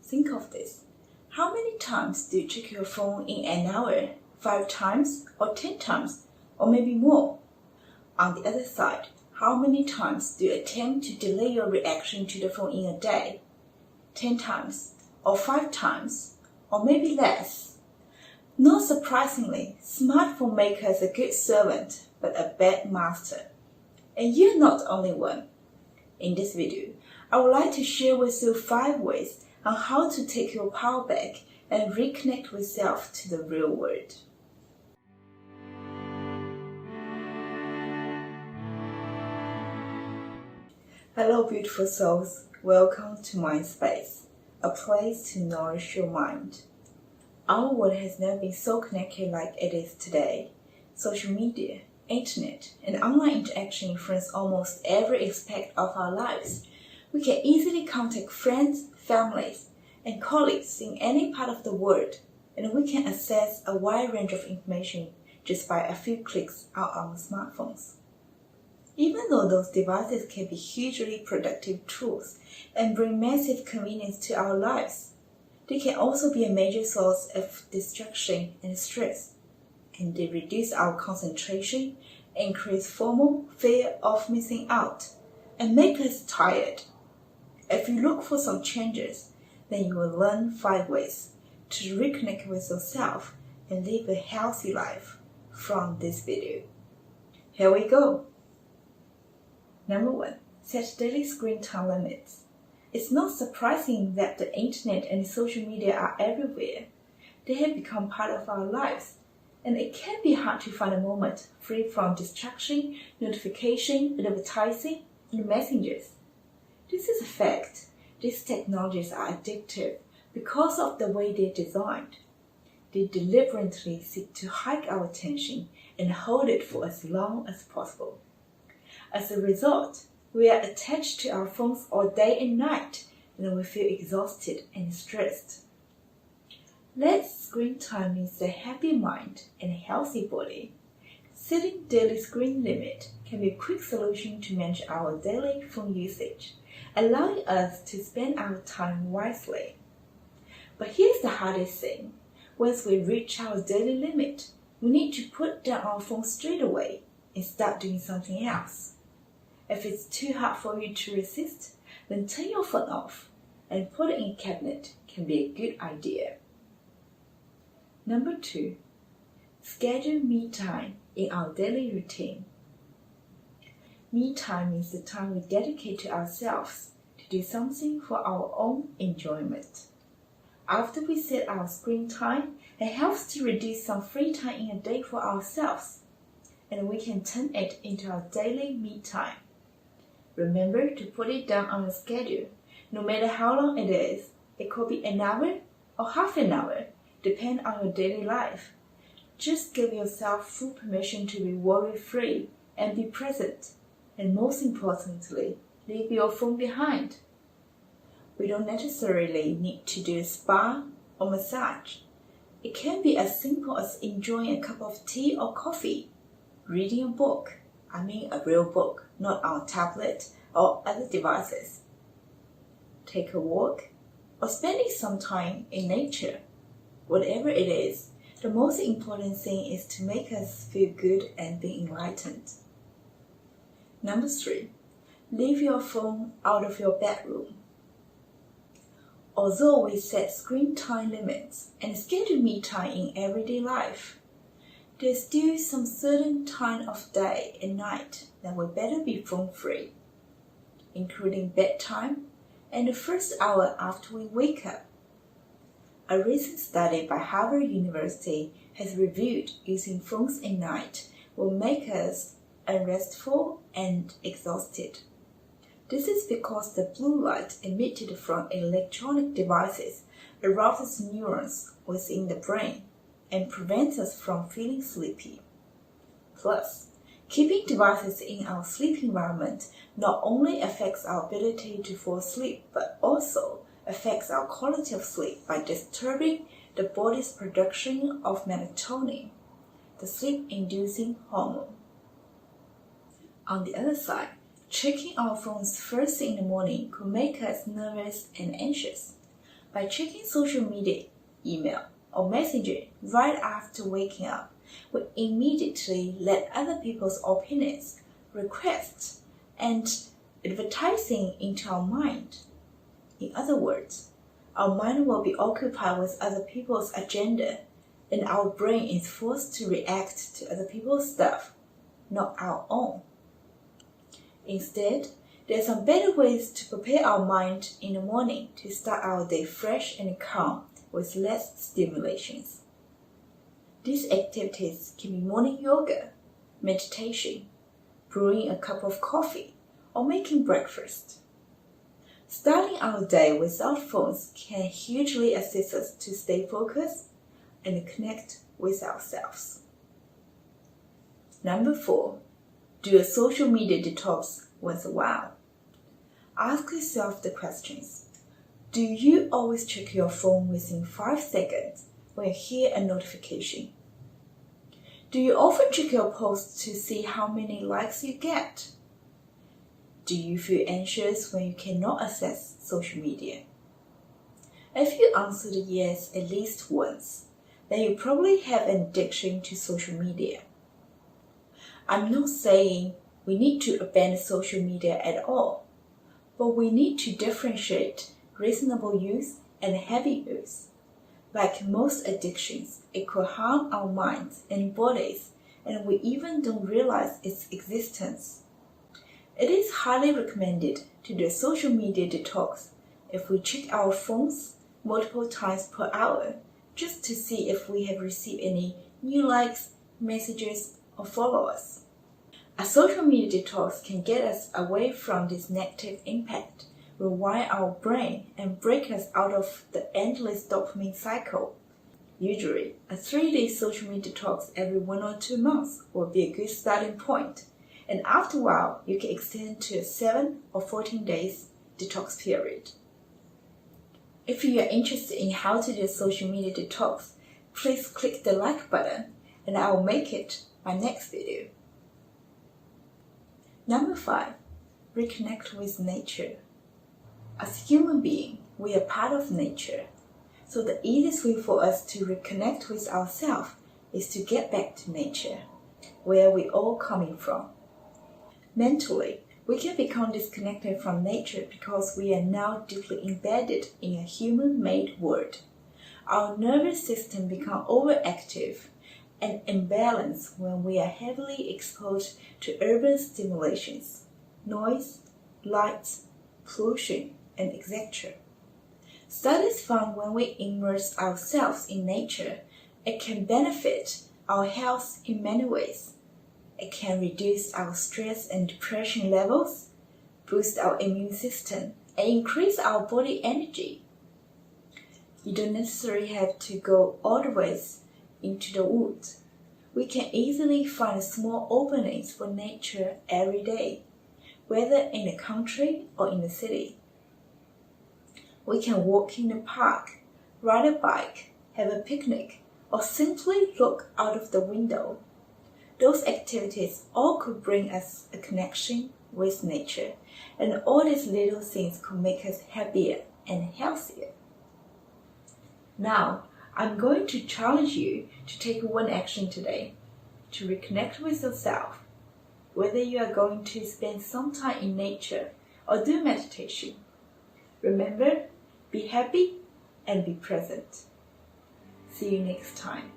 Think of this. How many times do you check your phone in an hour? 5 times or 10 times or maybe more? On the other side, how many times do you attempt to delay your reaction to the phone in a day? 10 times or 5 times or maybe less? Not surprisingly, smartphone make us a good servant but a bad master. And you're not the only one. In this video, I would like to share with you 5 ways on how to take your power back and reconnect with yourself to the real world. Hello beautiful souls, welcome to Mind Space, a place to nourish your mind. Our world has never been so connected like it is today. Social media, internet, and online interaction influence almost every aspect of our lives. We can easily contact friends, families, and colleagues in any part of the world, and we can access a wide range of information just by a few clicks on our smartphones. Even though those devices can be hugely productive tools and bring massive convenience to our lives, they can also be a major source of distraction and stress, and they reduce our concentration, increase FOMO, fear of missing out, and make us tired. If you look for some changes, then you will learn 5 ways to reconnect with yourself and live a healthy life from this video. Here we go! Number 1. Set daily screen time limits. It's not surprising that the internet and social media are everywhere. They have become part of our lives, and it can be hard to find a moment free from distraction, notification, advertising, and messages. This is a fact. These technologies are addictive because of the way they're designed. They deliberately seek to hike our attention and hold it for as long as possible. As a result, we are attached to our phones all day and night, and we feel exhausted and stressed. Less screen time means a happy mind and a healthy body. Setting daily screen limit can be a quick solution to manage our daily phone usage, allowing us to spend our time wisely. But here's the hardest thing. Once we reach our daily limit, we need to put down our phone straight away and start doing something else. If it's too hard for you to resist, then turn your phone off and put it in a cabinet can be a good idea. Number 2. Schedule me time in our daily routine. Me time means the time we dedicate to ourselves to do something for our own enjoyment. After we set our screen time, it helps to reduce some free time in a day for ourselves, and we can turn it into our daily me time. Remember to put it down on a schedule, no matter how long it is. It could be an hour or half an hour, depending on your daily life. Just give yourself full permission to be worry-free and be present. And most importantly, leave your phone behind. We don't necessarily need to do a spa or massage. It can be as simple as enjoying a cup of tea or coffee, reading a book. I mean a real book, not on a tablet or other devices. Take a walk or spending some time in nature. Whatever it is, the most important thing is to make us feel good and be enlightened. Number 3. Leave your phone out of your bedroom. Although we set screen time limits and schedule me time in everyday life, there's still some certain time of day and night that we better be phone-free, including bedtime and the first hour after we wake up. A recent study by Harvard University has revealed using phones at night will make us unrestful and exhausted. This is because the blue light emitted from electronic devices arouses neurons within the brain and prevents us from feeling sleepy. Plus, keeping devices in our sleep environment not only affects our ability to fall asleep, but also affects our quality of sleep by disturbing the body's production of melatonin, the sleep-inducing hormone. On the other side, checking our phones first thing in the morning could make us nervous and anxious. By checking social media, email, or messaging right after waking up, we immediately let other people's opinions, requests, and advertising into our mind. In other words, our mind will be occupied with other people's agenda, and our brain is forced to react to other people's stuff, not our own. Instead, there are some better ways to prepare our mind in the morning to start our day fresh and calm with less stimulations. These activities can be morning yoga, meditation, brewing a cup of coffee, or making breakfast. Starting our day without phones can hugely assist us to stay focused and connect with ourselves. Number 4, do a social media detox once in a while. Ask yourself the questions. Do you always check your phone within 5 seconds when you hear a notification? Do you often check your posts to see how many likes you get? Do you feel anxious when you cannot access social media? If you answered yes at least once, then you probably have an addiction to social media. I'm not saying we need to abandon social media at all, but we need to differentiate reasonable use and heavy use. Like most addictions, it could harm our minds and bodies, and we even don't realize its existence. It is highly recommended to do a social media detox if we check our phones multiple times per hour just to see if we have received any new likes, messages, or followers. A social media detox can get us away from this negative impact, rewire our brain, and break us out of the endless dopamine cycle. Usually, a 3-day social media detox every 1 or 2 months will be a good starting point, and after a while, you can extend to a 7 or 14 days detox period. If you are interested in how to do a social media detox, please click the like button and I will make it my next video. Number 5, reconnect with nature. As human beings, we are part of nature, so the easiest way for us to reconnect with ourselves is to get back to nature, where we all coming from. Mentally, we can become disconnected from nature because we are now deeply embedded in a human-made world. Our nervous system becomes overactive and imbalanced when we are heavily exposed to urban stimulations, noise, light, pollution, and etc. Studies found when we immerse ourselves in nature, it can benefit our health in many ways. It can reduce our stress and depression levels, boost our immune system, and increase our body energy. You don't necessarily have to go all the way into the woods. We can easily find small openings for nature every day, whether in the country or in the city. We can walk in the park, ride a bike, have a picnic, or simply look out of the window. Those activities all could bring us a connection with nature, and all these little things could make us happier and healthier. Now, I'm going to challenge you to take one action today to reconnect with yourself, whether you are going to spend some time in nature or do meditation. Remember, be happy and be present. See you next time.